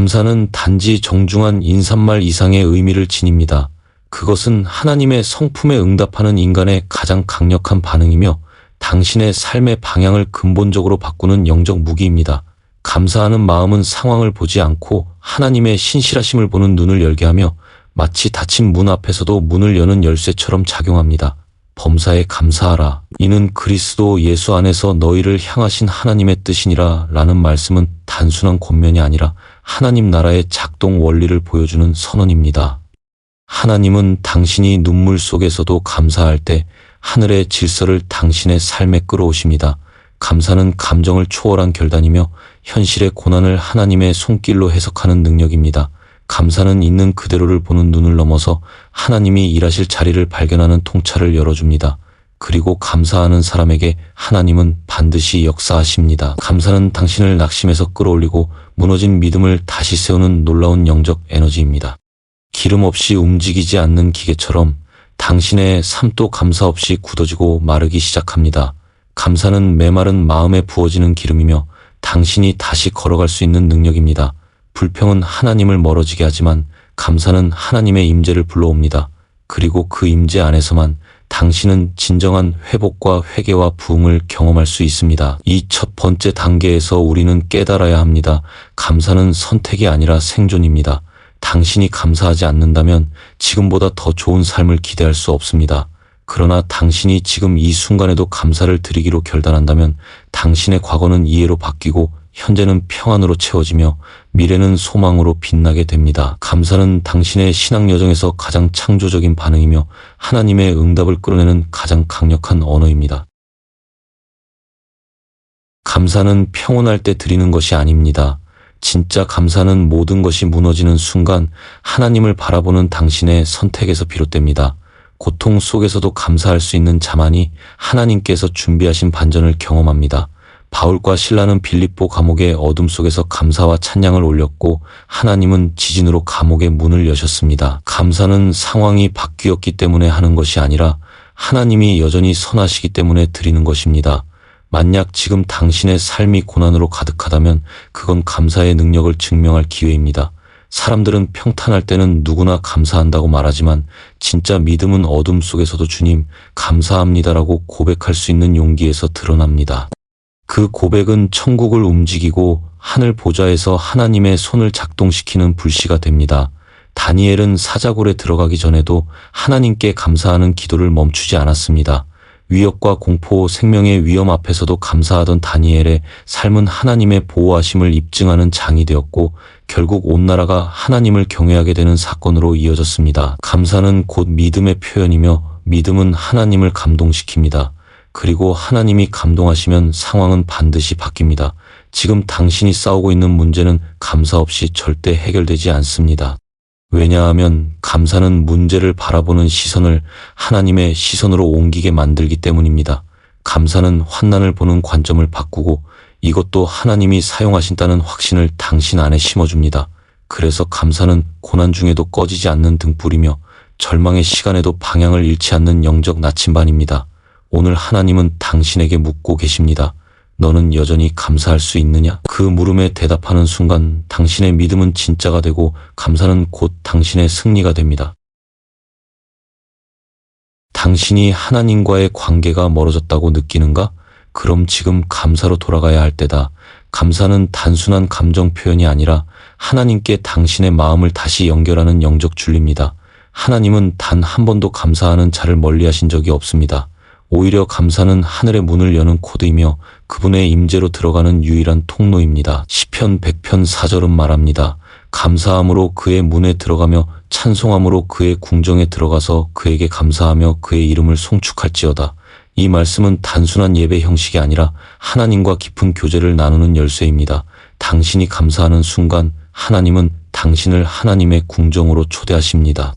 감사는 단지 정중한 인사말 이상의 의미를 지닙니다. 그것은 하나님의 성품에 응답하는 인간의 가장 강력한 반응이며 당신의 삶의 방향을 근본적으로 바꾸는 영적 무기입니다. 감사하는 마음은 상황을 보지 않고 하나님의 신실하심을 보는 눈을 열게 하며 마치 닫힌 문 앞에서도 문을 여는 열쇠처럼 작용합니다. 범사에 감사하라. 이는 그리스도 예수 안에서 너희를 향하신 하나님의 뜻이니라 라는 말씀은 단순한 권면이 아니라 하나님 나라의 작동 원리를 보여주는 선언입니다. 하나님은 당신이 눈물 속에서도 감사할 때 하늘의 질서를 당신의 삶에 끌어오십니다. 감사는 감정을 초월한 결단이며 현실의 고난을 하나님의 손길로 해석하는 능력입니다. 감사는 있는 그대로를 보는 눈을 넘어서 하나님이 일하실 자리를 발견하는 통찰을 열어줍니다. 그리고 감사하는 사람에게 하나님은 반드시 역사하십니다. 감사는 당신을 낙심에서 끌어올리고 무너진 믿음을 다시 세우는 놀라운 영적 에너지입니다. 기름 없이 움직이지 않는 기계처럼 당신의 삶도 감사 없이 굳어지고 마르기 시작합니다. 감사는 메마른 마음에 부어지는 기름이며 당신이 다시 걸어갈 수 있는 능력입니다. 불평은 하나님을 멀어지게 하지만 감사는 하나님의 임재를 불러옵니다. 그리고 그 임재 안에서만 당신은 진정한 회복과 회개와 부흥을 경험할 수 있습니다. 이 첫 번째 단계에서 우리는 깨달아야 합니다. 감사는 선택이 아니라 생존입니다. 당신이 감사하지 않는다면 지금보다 더 좋은 삶을 기대할 수 없습니다. 그러나 당신이 지금 이 순간에도 감사를 드리기로 결단한다면 당신의 과거는 이해로 바뀌고 현재는 평안으로 채워지며 미래는 소망으로 빛나게 됩니다. 감사는 당신의 신앙 여정에서 가장 창조적인 반응이며 하나님의 응답을 끌어내는 가장 강력한 언어입니다. 감사는 평온할 때 드리는 것이 아닙니다. 진짜 감사는 모든 것이 무너지는 순간 하나님을 바라보는 당신의 선택에서 비롯됩니다. 고통 속에서도 감사할 수 있는 자만이 하나님께서 준비하신 반전을 경험합니다. 바울과 실라는 빌립보 감옥의 어둠 속에서 감사와 찬양을 올렸고 하나님은 지진으로 감옥의 문을 여셨습니다. 감사는 상황이 바뀌었기 때문에 하는 것이 아니라 하나님이 여전히 선하시기 때문에 드리는 것입니다. 만약 지금 당신의 삶이 고난으로 가득하다면 그건 감사의 능력을 증명할 기회입니다. 사람들은 평탄할 때는 누구나 감사한다고 말하지만 진짜 믿음은 어둠 속에서도 주님, 감사합니다라고 고백할 수 있는 용기에서 드러납니다. 그 고백은 천국을 움직이고 하늘 보좌에서 하나님의 손을 작동시키는 불씨가 됩니다. 다니엘은 사자굴에 들어가기 전에도 하나님께 감사하는 기도를 멈추지 않았습니다. 위협과 공포, 생명의 위험 앞에서도 감사하던 다니엘의 삶은 하나님의 보호하심을 입증하는 장이 되었고 결국 온 나라가 하나님을 경외하게 되는 사건으로 이어졌습니다. 감사는 곧 믿음의 표현이며 믿음은 하나님을 감동시킵니다. 그리고 하나님이 감동하시면 상황은 반드시 바뀝니다. 지금 당신이 싸우고 있는 문제는 감사 없이 절대 해결되지 않습니다. 왜냐하면 감사는 문제를 바라보는 시선을 하나님의 시선으로 옮기게 만들기 때문입니다. 감사는 환난을 보는 관점을 바꾸고 이것도 하나님이 사용하신다는 확신을 당신 안에 심어줍니다. 그래서 감사는 고난 중에도 꺼지지 않는 등불이며 절망의 시간에도 방향을 잃지 않는 영적 나침반입니다. 오늘 하나님은 당신에게 묻고 계십니다. 너는 여전히 감사할 수 있느냐? 그 물음에 대답하는 순간 당신의 믿음은 진짜가 되고 감사는 곧 당신의 승리가 됩니다. 당신이 하나님과의 관계가 멀어졌다고 느끼는가? 그럼 지금 감사로 돌아가야 할 때다. 감사는 단순한 감정 표현이 아니라 하나님께 당신의 마음을 다시 연결하는 영적 줄입니다. 하나님은 단 한 번도 감사하는 자를 멀리하신 적이 없습니다. 오히려 감사는 하늘의 문을 여는 코드이며 그분의 임재로 들어가는 유일한 통로입니다. 시편 100편 4절은 말합니다. 감사함으로 그의 문에 들어가며 찬송함으로 그의 궁정에 들어가서 그에게 감사하며 그의 이름을 송축할지어다. 이 말씀은 단순한 예배 형식이 아니라 하나님과 깊은 교제를 나누는 열쇠입니다. 당신이 감사하는 순간 하나님은 당신을 하나님의 궁정으로 초대하십니다.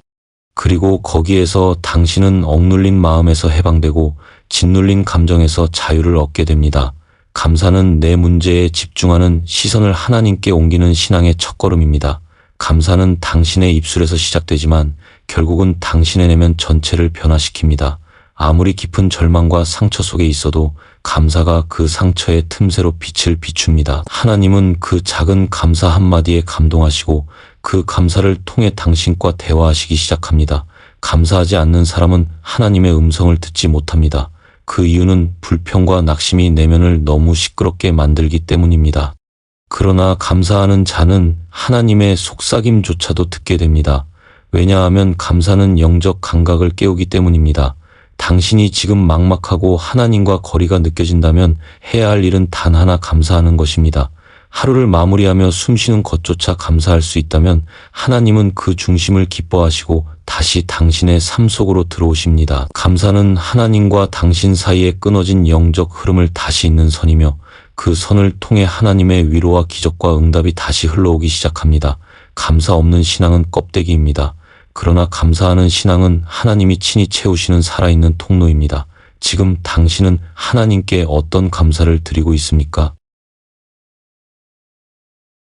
그리고 거기에서 당신은 억눌린 마음에서 해방되고 짓눌린 감정에서 자유를 얻게 됩니다. 감사는 내 문제에 집중하는 시선을 하나님께 옮기는 신앙의 첫걸음입니다. 감사는 당신의 입술에서 시작되지만 결국은 당신의 내면 전체를 변화시킵니다. 아무리 깊은 절망과 상처 속에 있어도 감사가 그 상처의 틈새로 빛을 비춥니다. 하나님은 그 작은 감사 한마디에 감동하시고 그 감사를 통해 당신과 대화하시기 시작합니다. 감사하지 않는 사람은 하나님의 음성을 듣지 못합니다. 그 이유는 불평과 낙심이 내면을 너무 시끄럽게 만들기 때문입니다. 그러나 감사하는 자는 하나님의 속삭임조차도 듣게 됩니다. 왜냐하면 감사는 영적 감각을 깨우기 때문입니다. 당신이 지금 막막하고 하나님과 거리가 느껴진다면 해야 할 일은 단 하나, 감사하는 것입니다. 하루를 마무리하며 숨쉬는 것조차 감사할 수 있다면 하나님은 그 중심을 기뻐하시고 다시 당신의 삶 속으로 들어오십니다. 감사는 하나님과 당신 사이에 끊어진 영적 흐름을 다시 잇는 선이며 그 선을 통해 하나님의 위로와 기적과 응답이 다시 흘러오기 시작합니다. 감사 없는 신앙은 껍데기입니다. 그러나 감사하는 신앙은 하나님이 친히 채우시는 살아있는 통로입니다. 지금 당신은 하나님께 어떤 감사를 드리고 있습니까?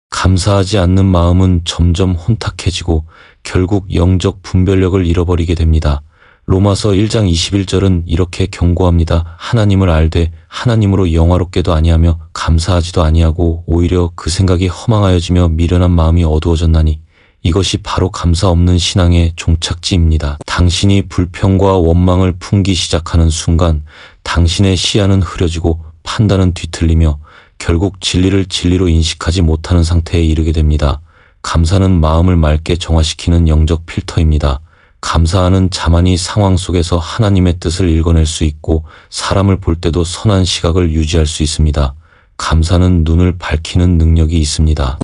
감사하지 않는 마음은 점점 혼탁해지고 결국 영적 분별력을 잃어버리게 됩니다. 로마서 1장 21절은 이렇게 경고합니다. 하나님을 알되 하나님으로 영화롭게도 아니하며 감사하지도 아니하고 오히려 그 생각이 허망하여지며 미련한 마음이 어두워졌나니 이것이 바로 감사 없는 신앙의 종착지입니다. 당신이 불평과 원망을 품기 시작하는 순간 당신의 시야는 흐려지고 판단은 뒤틀리며 결국 진리를 진리로 인식하지 못하는 상태에 이르게 됩니다. 감사는 마음을 맑게 정화시키는 영적 필터입니다. 감사하는 자만이 상황 속에서 하나님의 뜻을 읽어낼 수 있고 사람을 볼 때도 선한 시각을 유지할 수 있습니다. 감사는 눈을 밝히는 능력이 있습니다.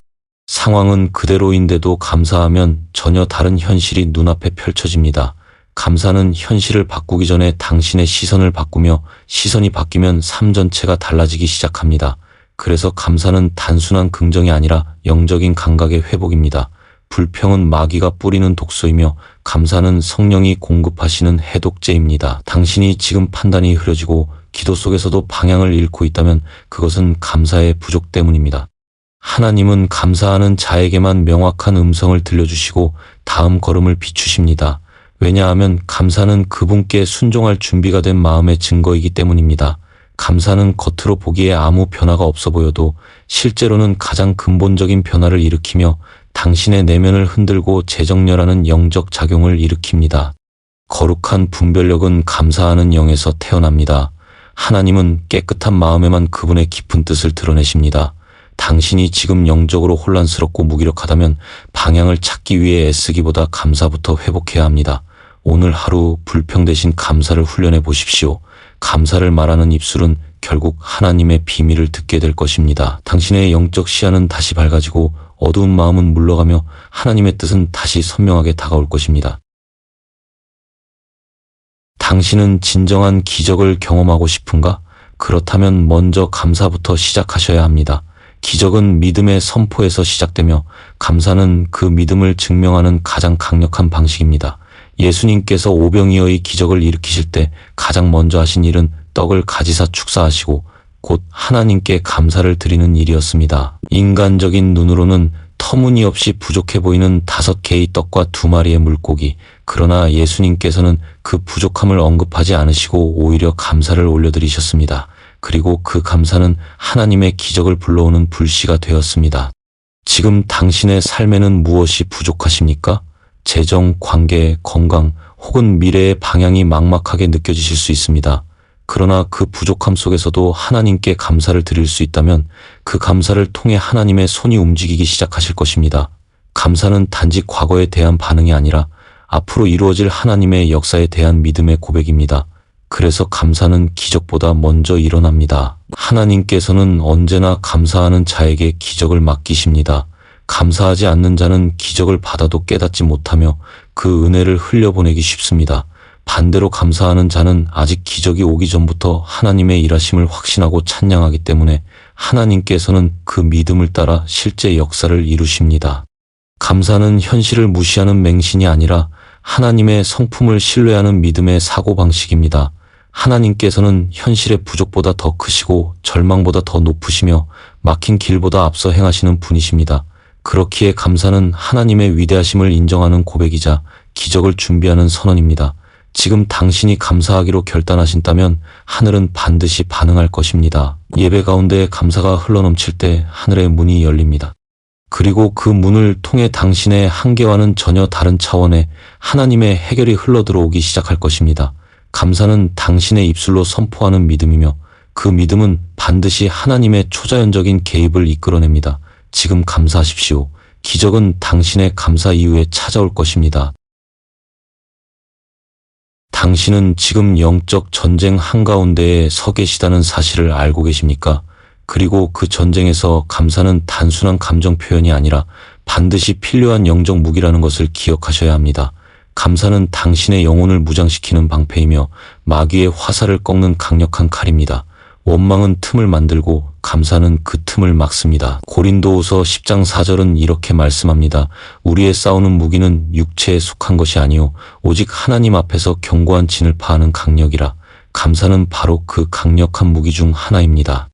상황은 그대로인데도 감사하면 전혀 다른 현실이 눈앞에 펼쳐집니다. 감사는 현실을 바꾸기 전에 당신의 시선을 바꾸며 시선이 바뀌면 삶 전체가 달라지기 시작합니다. 그래서 감사는 단순한 긍정이 아니라 영적인 감각의 회복입니다. 불평은 마귀가 뿌리는 독소이며 감사는 성령이 공급하시는 해독제입니다. 당신이 지금 판단이 흐려지고 기도 속에서도 방향을 잃고 있다면 그것은 감사의 부족 때문입니다. 하나님은 감사하는 자에게만 명확한 음성을 들려주시고 다음 걸음을 비추십니다. 왜냐하면 감사는 그분께 순종할 준비가 된 마음의 증거이기 때문입니다. 감사는 겉으로 보기에 아무 변화가 없어 보여도 실제로는 가장 근본적인 변화를 일으키며 당신의 내면을 흔들고 재정렬하는 영적 작용을 일으킵니다. 거룩한 분별력은 감사하는 영에서 태어납니다. 하나님은 깨끗한 마음에만 그분의 깊은 뜻을 드러내십니다. 당신이 지금 영적으로 혼란스럽고 무기력하다면 방향을 찾기 위해 애쓰기보다 감사부터 회복해야 합니다. 오늘 하루 불평 대신 감사를 훈련해 보십시오. 감사를 말하는 입술은 결국 하나님의 비밀을 듣게 될 것입니다. 당신의 영적 시야는 다시 밝아지고 어두운 마음은 물러가며 하나님의 뜻은 다시 선명하게 다가올 것입니다. 당신은 진정한 기적을 경험하고 싶은가? 그렇다면 먼저 감사부터 시작하셔야 합니다. 기적은 믿음의 선포에서 시작되며 감사는 그 믿음을 증명하는 가장 강력한 방식입니다. 예수님께서 오병이어의 기적을 일으키실 때 가장 먼저 하신 일은 떡을 가지사 축사하시고 곧 하나님께 감사를 드리는 일이었습니다. 인간적인 눈으로는 터무니없이 부족해 보이는 5개의 떡과 2마리의 물고기, 그러나 예수님께서는 그 부족함을 언급하지 않으시고 오히려 감사를 올려드리셨습니다. 그리고 그 감사는 하나님의 기적을 불러오는 불씨가 되었습니다. 지금 당신의 삶에는 무엇이 부족하십니까? 재정, 관계, 건강, 혹은 미래의 방향이 막막하게 느껴지실 수 있습니다. 그러나 그 부족함 속에서도 하나님께 감사를 드릴 수 있다면 그 감사를 통해 하나님의 손이 움직이기 시작하실 것입니다. 감사는 단지 과거에 대한 반응이 아니라 앞으로 이루어질 하나님의 역사에 대한 믿음의 고백입니다. 그래서 감사는 기적보다 먼저 일어납니다. 하나님께서는 언제나 감사하는 자에게 기적을 맡기십니다. 감사하지 않는 자는 기적을 받아도 깨닫지 못하며 그 은혜를 흘려보내기 쉽습니다. 반대로 감사하는 자는 아직 기적이 오기 전부터 하나님의 일하심을 확신하고 찬양하기 때문에 하나님께서는 그 믿음을 따라 실제 역사를 이루십니다. 감사는 현실을 무시하는 맹신이 아니라 하나님의 성품을 신뢰하는 믿음의 사고방식입니다. 하나님께서는 현실의 부족보다 더 크시고 절망보다 더 높으시며 막힌 길보다 앞서 행하시는 분이십니다. 그렇기에 감사는 하나님의 위대하심을 인정하는 고백이자 기적을 준비하는 선언입니다. 지금 당신이 감사하기로 결단하신다면 하늘은 반드시 반응할 것입니다. 예배 가운데 감사가 흘러넘칠 때 하늘의 문이 열립니다. 그리고 그 문을 통해 당신의 한계와는 전혀 다른 차원의 하나님의 해결이 흘러들어오기 시작할 것입니다. 감사는 당신의 입술로 선포하는 믿음이며 그 믿음은 반드시 하나님의 초자연적인 개입을 이끌어냅니다. 지금 감사하십시오. 기적은 당신의 감사 이후에 찾아올 것입니다. 당신은 지금 영적 전쟁 한가운데에 서 계시다는 사실을 알고 계십니까? 그리고 그 전쟁에서 감사는 단순한 감정 표현이 아니라 반드시 필요한 영적 무기라는 것을 기억하셔야 합니다. 감사는 당신의 영혼을 무장시키는 방패이며 마귀의 화살을 꺾는 강력한 칼입니다. 원망은 틈을 만들고 감사는 그 틈을 막습니다. 고린도후서 10장 4절은 이렇게 말씀합니다. 우리의 싸우는 무기는 육체에 속한 것이 아니요 오직 하나님 앞에서 견고한 진을 파하는 강력이라. 감사는 바로 그 강력한 무기 중 하나입니다.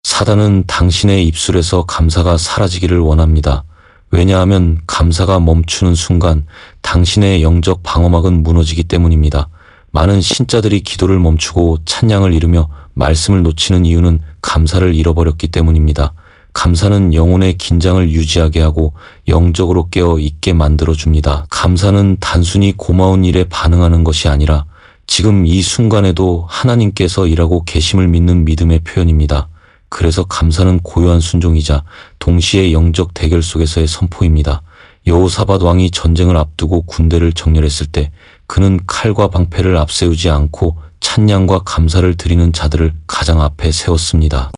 사단은 당신의 입술에서 감사가 사라지기를 원합니다. 왜냐하면 감사가 멈추는 순간 당신의 영적 방어막은 무너지기 때문입니다. 많은 신자들이 기도를 멈추고 찬양을 잃으며 말씀을 놓치는 이유는 감사를 잃어버렸기 때문입니다. 감사는 영혼의 긴장을 유지하게 하고 영적으로 깨어 있게 만들어줍니다. 감사는 단순히 고마운 일에 반응하는 것이 아니라 지금 이 순간에도 하나님께서 일하고 계심을 믿는 믿음의 표현입니다. 그래서 감사는 고요한 순종이자 동시에 영적 대결 속에서의 선포입니다. 여호사밧 왕이 전쟁을 앞두고 군대를 정렬했을 때 그는 칼과 방패를 앞세우지 않고 찬양과 감사를 드리는 자들을 가장 앞에 세웠습니다.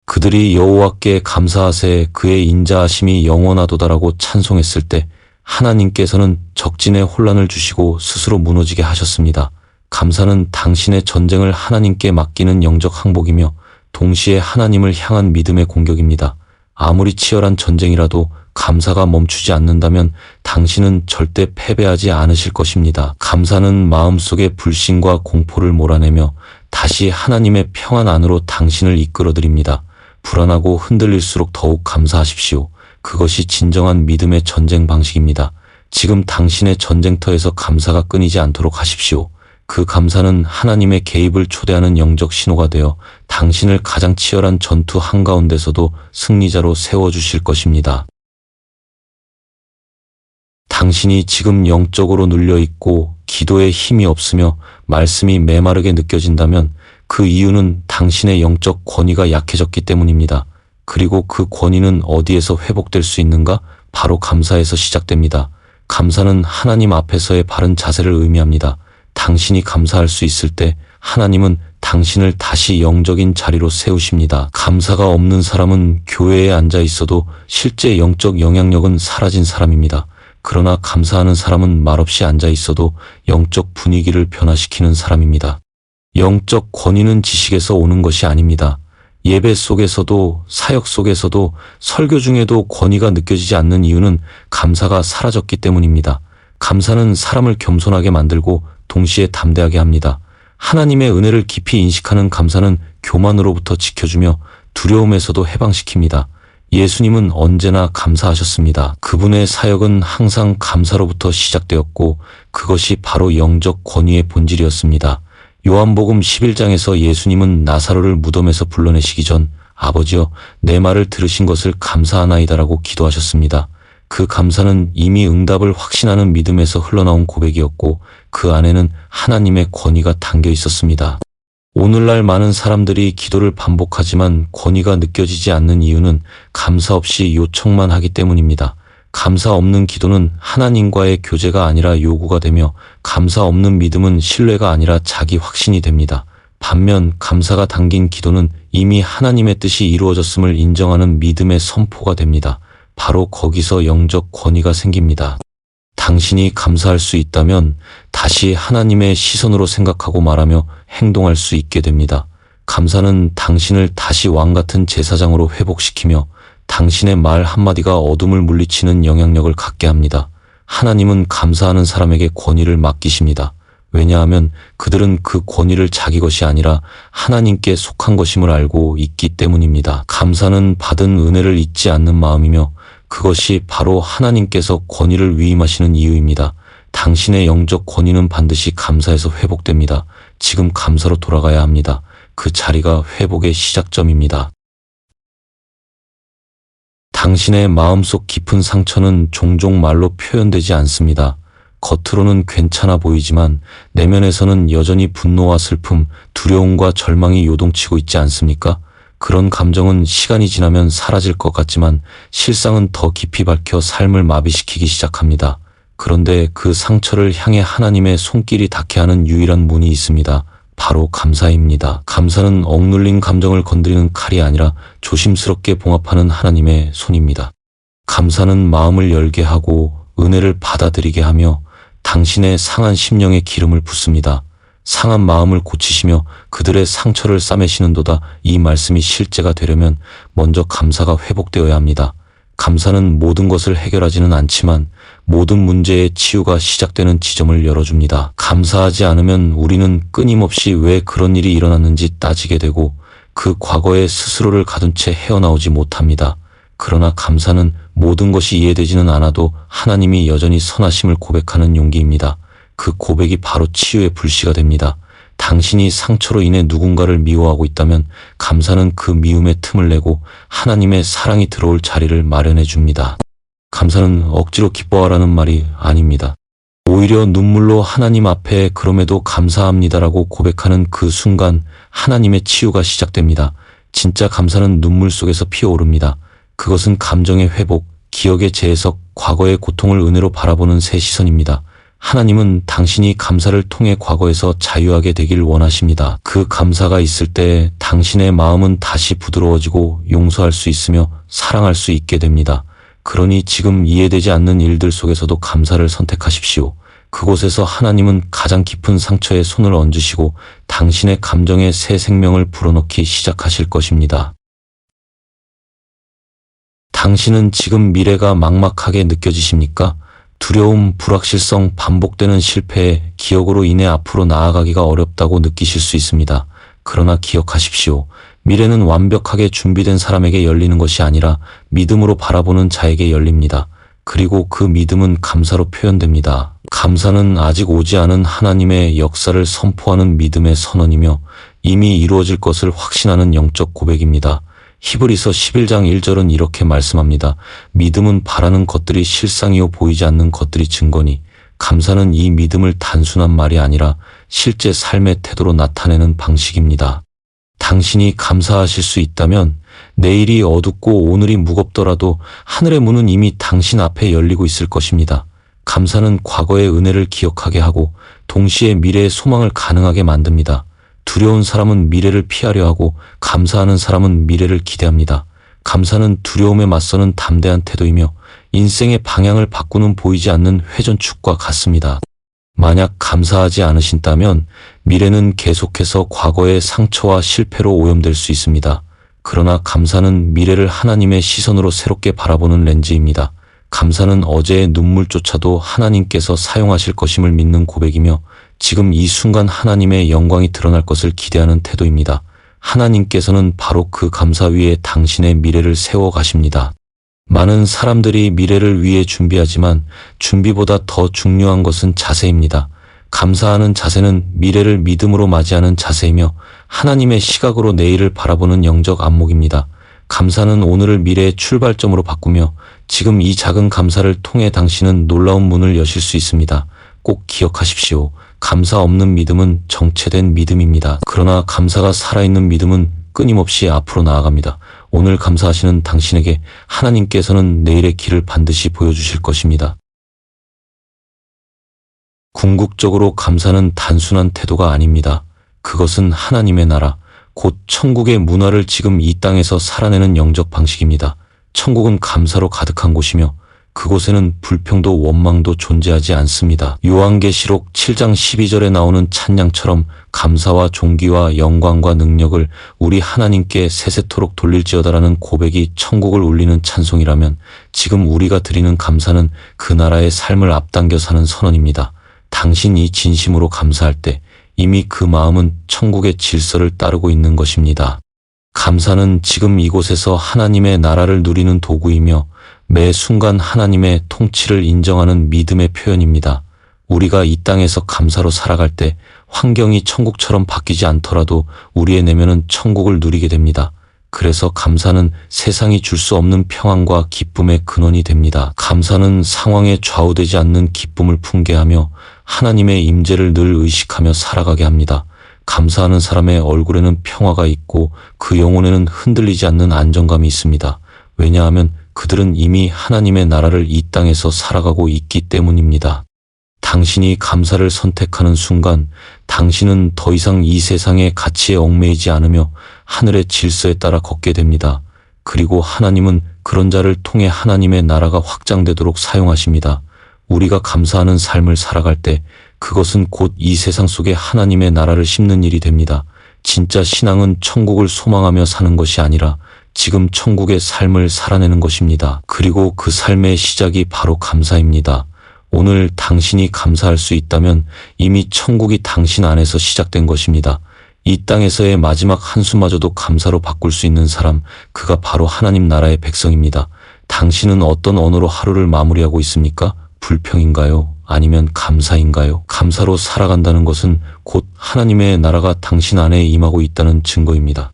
그들이 여호와께 감사하세 그의 인자하심이 영원하도다라고 찬송했을 때 하나님께서는 적진에 혼란을 주시고 스스로 무너지게 하셨습니다. 감사는 당신의 전쟁을 하나님께 맡기는 영적 항복이며 동시에 하나님을 향한 믿음의 공격입니다. 아무리 치열한 전쟁이라도 감사가 멈추지 않는다면 당신은 절대 패배하지 않으실 것입니다. 감사는 마음속의 불신과 공포를 몰아내며 다시 하나님의 평안 안으로 당신을 이끌어드립니다. 불안하고 흔들릴수록 더욱 감사하십시오. 그것이 진정한 믿음의 전쟁 방식입니다. 지금 당신의 전쟁터에서 감사가 끊이지 않도록 하십시오. 그 감사는 하나님의 개입을 초대하는 영적 신호가 되어 당신을 가장 치열한 전투 한가운데서도 승리자로 세워주실 것입니다. 당신이 지금 영적으로 눌려있고 기도에 힘이 없으며 말씀이 메마르게 느껴진다면 그 이유는 당신의 영적 권위가 약해졌기 때문입니다. 그리고 그 권위는 어디에서 회복될 수 있는가? 바로 감사에서 시작됩니다. 감사는 하나님 앞에서의 바른 자세를 의미합니다. 당신이 감사할 수 있을 때 하나님은 당신을 다시 영적인 자리로 세우십니다. 감사가 없는 사람은 교회에 앉아 있어도 실제 영적 영향력은 사라진 사람입니다. 그러나 감사하는 사람은 말없이 앉아 있어도 영적 분위기를 변화시키는 사람입니다. 영적 권위는 지식에서 오는 것이 아닙니다. 예배 속에서도 사역 속에서도 설교 중에도 권위가 느껴지지 않는 이유는 감사가 사라졌기 때문입니다. 감사는 사람을 겸손하게 만들고 동시에 담대하게 합니다. 하나님의 은혜를 깊이 인식하는 감사는 교만으로부터 지켜주며 두려움에서도 해방시킵니다. 예수님은 언제나 감사하셨습니다. 그분의 사역은 항상 감사로부터 시작되었고 그것이 바로 영적 권위의 본질이었습니다. 요한복음 11장에서 예수님은 나사로를 무덤에서 불러내시기 전 아버지여 내 말을 들으신 것을 감사하나이다라고 기도하셨습니다. 그 감사는 이미 응답을 확신하는 믿음에서 흘러나온 고백이었고 그 안에는 하나님의 권위가 담겨 있었습니다. 오늘날 많은 사람들이 기도를 반복하지만 권위가 느껴지지 않는 이유는 감사 없이 요청만 하기 때문입니다. 감사 없는 기도는 하나님과의 교제가 아니라 요구가 되며 감사 없는 믿음은 신뢰가 아니라 자기 확신이 됩니다. 반면 감사가 담긴 기도는 이미 하나님의 뜻이 이루어졌음을 인정하는 믿음의 선포가 됩니다. 바로 거기서 영적 권위가 생깁니다. 당신이 감사할 수 있다면 다시 하나님의 시선으로 생각하고 말하며 행동할 수 있게 됩니다. 감사는 당신을 다시 왕같은 제사장으로 회복시키며 당신의 말 한마디가 어둠을 물리치는 영향력을 갖게 합니다. 하나님은 감사하는 사람에게 권위를 맡기십니다. 왜냐하면 그들은 그 권위를 자기 것이 아니라 하나님께 속한 것임을 알고 있기 때문입니다. 감사는 받은 은혜를 잊지 않는 마음이며 그것이 바로 하나님께서 권위를 위임하시는 이유입니다. 당신의 영적 권위는 반드시 감사에서 회복됩니다. 지금 감사로 돌아가야 합니다. 그 자리가 회복의 시작점입니다. 당신의 마음속 깊은 상처는 종종 말로 표현되지 않습니다. 겉으로는 괜찮아 보이지만 내면에서는 여전히 분노와 슬픔, 두려움과 절망이 요동치고 있지 않습니까? 그런 감정은 시간이 지나면 사라질 것 같지만 실상은 더 깊이 밝혀 삶을 마비시키기 시작합니다. 그런데 그 상처를 향해 하나님의 손길이 닿게 하는 유일한 문이 있습니다. 바로 감사입니다. 감사는 억눌린 감정을 건드리는 칼이 아니라 조심스럽게 봉합하는 하나님의 손입니다. 감사는 마음을 열게 하고 은혜를 받아들이게 하며 당신의 상한 심령에 기름을 붓습니다. 상한 마음을 고치시며 그들의 상처를 싸매시는도다. 이 말씀이 실제가 되려면 먼저 감사가 회복되어야 합니다. 감사는 모든 것을 해결하지는 않지만 모든 문제의 치유가 시작되는 지점을 열어줍니다. 감사하지 않으면 우리는 끊임없이 왜 그런 일이 일어났는지 따지게 되고 그 과거에 스스로를 가둔 채 헤어나오지 못합니다. 그러나 감사는 모든 것이 이해되지는 않아도 하나님이 여전히 선하심을 고백하는 용기입니다. 그 고백이 바로 치유의 불씨가 됩니다. 당신이 상처로 인해 누군가를 미워하고 있다면 감사는 그 미움의 틈을 내고 하나님의 사랑이 들어올 자리를 마련해 줍니다. 감사는 억지로 기뻐하라는 말이 아닙니다. 오히려 눈물로 하나님 앞에 그럼에도 감사합니다라고 고백하는 그 순간 하나님의 치유가 시작됩니다. 진짜 감사는 눈물 속에서 피어오릅니다. 그것은 감정의 회복, 기억의 재해석, 과거의 고통을 은혜로 바라보는 새 시선입니다. 하나님은 당신이 감사를 통해 과거에서 자유하게 되길 원하십니다. 그 감사가 있을 때 당신의 마음은 다시 부드러워지고 용서할 수 있으며 사랑할 수 있게 됩니다. 그러니 지금 이해되지 않는 일들 속에서도 감사를 선택하십시오. 그곳에서 하나님은 가장 깊은 상처에 손을 얹으시고 당신의 감정에 새 생명을 불어넣기 시작하실 것입니다. 당신은 지금 미래가 막막하게 느껴지십니까? 두려움, 불확실성, 반복되는 실패, 기억으로 인해 앞으로 나아가기가 어렵다고 느끼실 수 있습니다. 그러나 기억하십시오. 미래는 완벽하게 준비된 사람에게 열리는 것이 아니라 믿음으로 바라보는 자에게 열립니다. 그리고 그 믿음은 감사로 표현됩니다. 감사는 아직 오지 않은 하나님의 역사를 선포하는 믿음의 선언이며 이미 이루어질 것을 확신하는 영적 고백입니다. 히브리서 11장 1절은 이렇게 말씀합니다. 믿음은 바라는 것들이 실상이요 보이지 않는 것들이 증거니 감사는 이 믿음을 단순한 말이 아니라 실제 삶의 태도로 나타내는 방식입니다. 당신이 감사하실 수 있다면 내일이 어둡고 오늘이 무겁더라도 하늘의 문은 이미 당신 앞에 열리고 있을 것입니다. 감사는 과거의 은혜를 기억하게 하고 동시에 미래의 소망을 가능하게 만듭니다. 두려운 사람은 미래를 피하려 하고 감사하는 사람은 미래를 기대합니다. 감사는 두려움에 맞서는 담대한 태도이며 인생의 방향을 바꾸는 보이지 않는 회전축과 같습니다. 만약 감사하지 않으신다면 미래는 계속해서 과거의 상처와 실패로 오염될 수 있습니다. 그러나 감사는 미래를 하나님의 시선으로 새롭게 바라보는 렌즈입니다. 감사는 어제의 눈물조차도 하나님께서 사용하실 것임을 믿는 고백이며 지금 이 순간 하나님의 영광이 드러날 것을 기대하는 태도입니다. 하나님께서는 바로 그 감사 위에 당신의 미래를 세워 가십니다. 많은 사람들이 미래를 위해 준비하지만 준비보다 더 중요한 것은 자세입니다. 감사하는 자세는 미래를 믿음으로 맞이하는 자세이며 하나님의 시각으로 내일을 바라보는 영적 안목입니다. 감사는 오늘을 미래의 출발점으로 바꾸며 지금 이 작은 감사를 통해 당신은 놀라운 문을 여실 수 있습니다. 꼭 기억하십시오. 감사 없는 믿음은 정체된 믿음입니다. 그러나 감사가 살아있는 믿음은 끊임없이 앞으로 나아갑니다. 오늘 감사하시는 당신에게 하나님께서는 내일의 길을 반드시 보여주실 것입니다. 궁극적으로 감사는 단순한 태도가 아닙니다. 그것은 하나님의 나라, 곧 천국의 문화를 지금 이 땅에서 살아내는 영적 방식입니다. 천국은 감사로 가득한 곳이며 그곳에는 불평도 원망도 존재하지 않습니다. 요한계시록 7장 12절에 나오는 찬양처럼 감사와 존귀와 영광과 능력을 우리 하나님께 세세토록 돌릴지어다라는 고백이 천국을 울리는 찬송이라면 지금 우리가 드리는 감사는 그 나라의 삶을 앞당겨 사는 선언입니다. 당신이 진심으로 감사할 때 이미 그 마음은 천국의 질서를 따르고 있는 것입니다. 감사는 지금 이곳에서 하나님의 나라를 누리는 도구이며 매 순간 하나님의 통치를 인정하는 믿음의 표현입니다. 우리가 이 땅에서 감사로 살아갈 때 환경이 천국처럼 바뀌지 않더라도 우리의 내면은 천국을 누리게 됩니다. 그래서 감사는 세상이 줄 수 없는 평안과 기쁨의 근원이 됩니다. 감사는 상황에 좌우되지 않는 기쁨을 풍기하며 하나님의 임재를 늘 의식하며 살아가게 합니다. 감사하는 사람의 얼굴에는 평화가 있고 그 영혼에는 흔들리지 않는 안정감이 있습니다. 왜냐하면 그들은 이미 하나님의 나라를 이 땅에서 살아가고 있기 때문입니다. 당신이 감사를 선택하는 순간 당신은 더 이상 이 세상의 가치에 얽매이지 않으며 하늘의 질서에 따라 걷게 됩니다. 그리고 하나님은 그런 자를 통해 하나님의 나라가 확장되도록 사용하십니다. 우리가 감사하는 삶을 살아갈 때 그것은 곧 이 세상 속에 하나님의 나라를 심는 일이 됩니다. 진짜 신앙은 천국을 소망하며 사는 것이 아니라 지금 천국의 삶을 살아내는 것입니다. 그리고 그 삶의 시작이 바로 감사입니다. 오늘 당신이 감사할 수 있다면 이미 천국이 당신 안에서 시작된 것입니다. 이 땅에서의 마지막 한숨마저도 감사로 바꿀 수 있는 사람, 그가 바로 하나님 나라의 백성입니다. 당신은 어떤 언어로 하루를 마무리하고 있습니까? 불평인가요? 아니면 감사인가요? 감사로 살아간다는 것은 곧 하나님의 나라가 당신 안에 임하고 있다는 증거입니다.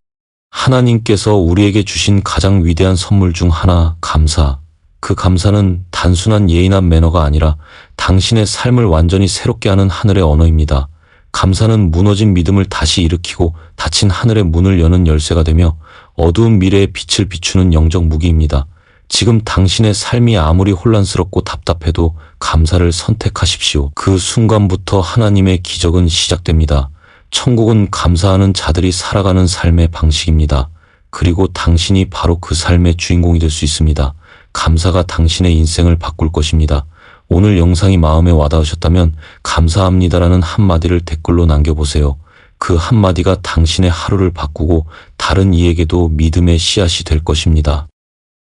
하나님께서 우리에게 주신 가장 위대한 선물 중 하나, 감사. 그 감사는 단순한 예의나 매너가 아니라 당신의 삶을 완전히 새롭게 하는 하늘의 언어입니다. 감사는 무너진 믿음을 다시 일으키고 닫힌 하늘의 문을 여는 열쇠가 되며 어두운 미래의 빛을 비추는 영적 무기입니다. 지금 당신의 삶이 아무리 혼란스럽고 답답해도 감사를 선택하십시오. 그 순간부터 하나님의 기적은 시작됩니다. 천국은 감사하는 자들이 살아가는 삶의 방식입니다. 그리고 당신이 바로 그 삶의 주인공이 될 수 있습니다. 감사가 당신의 인생을 바꿀 것입니다. 오늘 영상이 마음에 와닿으셨다면 감사합니다라는 한마디를 댓글로 남겨보세요. 그 한마디가 당신의 하루를 바꾸고 다른 이에게도 믿음의 씨앗이 될 것입니다.